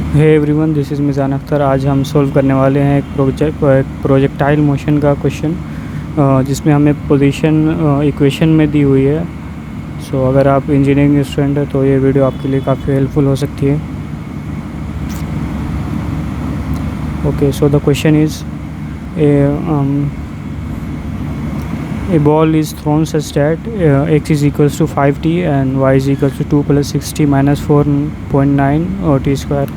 Hey everyone, this is Mizan Akhtar. आज हम solve करने वाले हैं एक प्रोजेक्टाइल मोशन का क्वेश्चन जिसमें हमें पोजीशन इक्वेशन में दी हुई है। सो अगर आप इंजीनियरिंग स्टूडेंट हैं तो ये वीडियो आपके लिए काफ़ी हेल्पफुल हो सकती है। Okay, so the question is a ball is thrown such that x is equals to 5t and y is equals to 2 plus 6t minus 4.9 t square.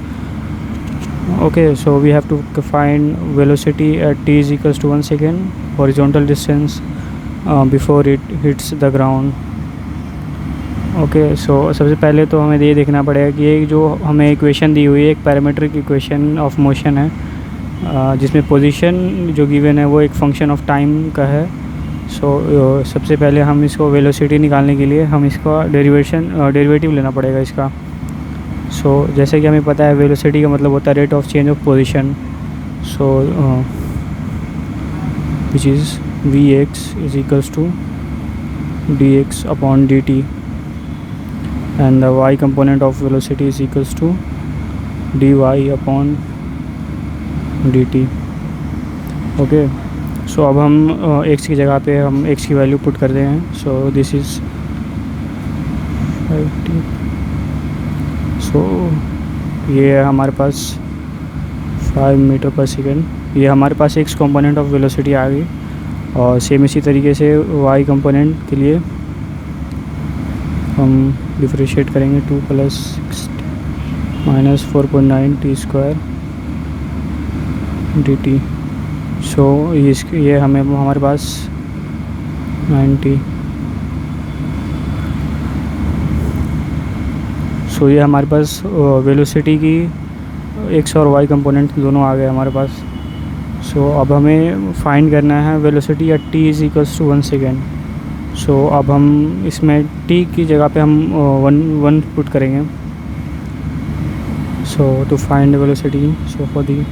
Okay, so we have to find velocity at t is equals to 1 second, horizontal distance before it hits the ground. Okay, so सबसे पहले तो हमें ये देखना पड़ेगा कि ये जो हमें इक्वेशन दी हुई है एक पैरामीट्रिक इक्वेशन ऑफ मोशन है जिसमें पोजीशन जो गिवन है वो एक फंक्शन ऑफ टाइम का है। सबसे पहले हम इसको वेलोसिटी निकालने के लिए हम इसका डेरिवेटिव लेना पड़ेगा इसका। जैसे कि हमें पता है वेलोसिटी का मतलब होता है rate of change of position. Which is V X is equals to D X upon D T and the Y component of velocity is equals to D Y upon D T. Okay, so अब हम x की जगह पे हम x की value put करते हैं। So this is 50। सो ये है हमारे पास 5 मीटर पर सेकेंड। ये हमारे पास x कंपोनेंट ऑफ वेलोसिटी आ गई। और सेम इसी तरीके से y कंपोनेंट के लिए हम डिफरेंशिएट करेंगे 2 + 6 minus 4.9 t square D T. ये हमारे पास 90। ये हमारे पास वेलोसिटी की एक्स और वाई कंपोनेंट दोनों आ गए हमारे पास। अब हमें फाइंड करना है velocity at t is equals to 1 second. अब हम इसमें टी की जगह पे हम वन पुट करेंगे। To find velocity for the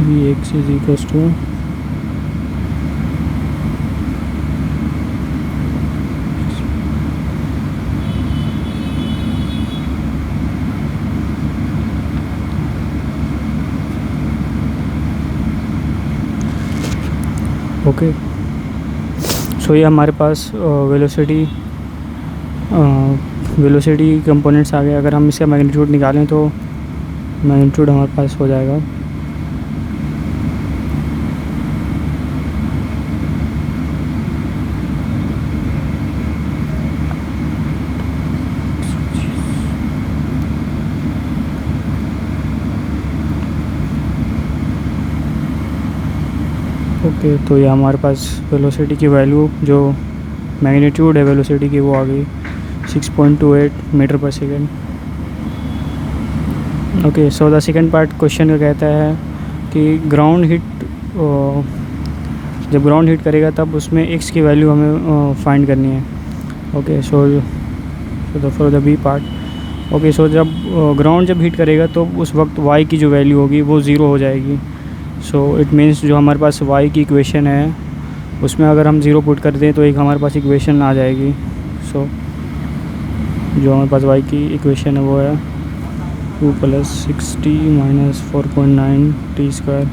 Vx is equals to okay. ये हमारे पास वेलोसिटी कंपोनेंट्स आ गए। अगर हम इसका मैग्नीट्यूड निकालें तो मैग्नीट्यूड हमारे पास हो जाएगा ओके। तो ये हमारे पास वेलोसिटी की वैल्यू जो मैग्नीट्यूड है वेलोसिटी की वो आ गई 6.28 मीटर पर second. Okay, so the second part question का कहता है कि जब ग्राउंड हिट करेगा तब उसमें x की वैल्यू हमें फाइंड करनी है। Okay, for the B part. Okay, जब ग्राउंड जब हिट करेगा तो उस वक्त y की जो वैल्यू होगी वो 0 हो जाएगी। इट मीन्स जो हमारे पास y की इक्वेशन है उसमें अगर हम 0 पुट कर दें तो एक हमारे पास इक्वेशन आ जाएगी। जो हमारे पास y की इक्वेशन है वो है 2 + 6t माइनस 4.9 t स्क्वायर।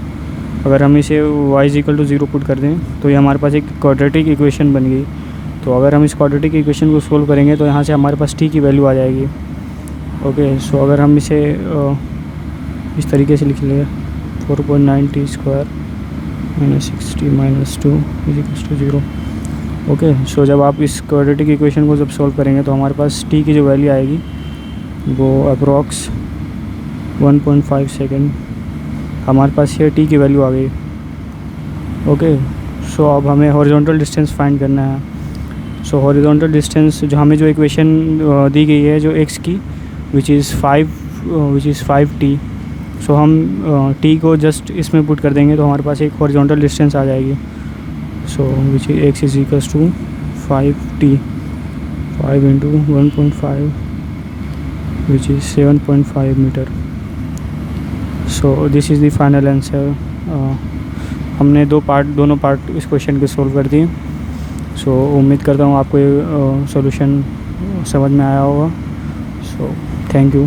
अगर हम इसे y = 0 पुट कर दें तो ये हमारे पास एक क्वाड्रेटिक इक्वेशन बन गई। तो अगर हम इस क्वाड्रेटिक इक्वेशन को सोल्व करेंगे तो यहाँ से हमारे पास t की वैल्यू आ जाएगी। ओके, अगर हम इसे इस तरीके से लिख लें 4.9 t square minus 6t minus 2 = 0। Okay, जब आप इस क्वाड्रेटिक इक्वेशन को जब सॉल्व करेंगे तो हमारे पास t की जो वैल्यू आएगी वो अप्रॉक्स 1.5 सेकेंड। हमारे पास ये t की वैल्यू आ गई। ओके, अब हमें हॉरिजॉन्टल डिस्टेंस फाइंड करना है। हॉरिजॉन्टल डिस्टेंस जो हमें जो इक्वेशन दी गई है जो x की विच इज़ 5t। हम t को जस्ट इसमें पुट कर देंगे तो हमारे पास एक हॉरिजॉन्टल डिस्टेंस आ जाएगी। Which is x is equals to 5t 5 × 1.5 which is 7.5 metre. This is the final answer. हमने दोनों पार्ट इस क्वेश्चन के सोल्व कर दिए। उम्मीद करता हूँ आपको ये सॉल्यूशन समझ में आया होगा। So thank you.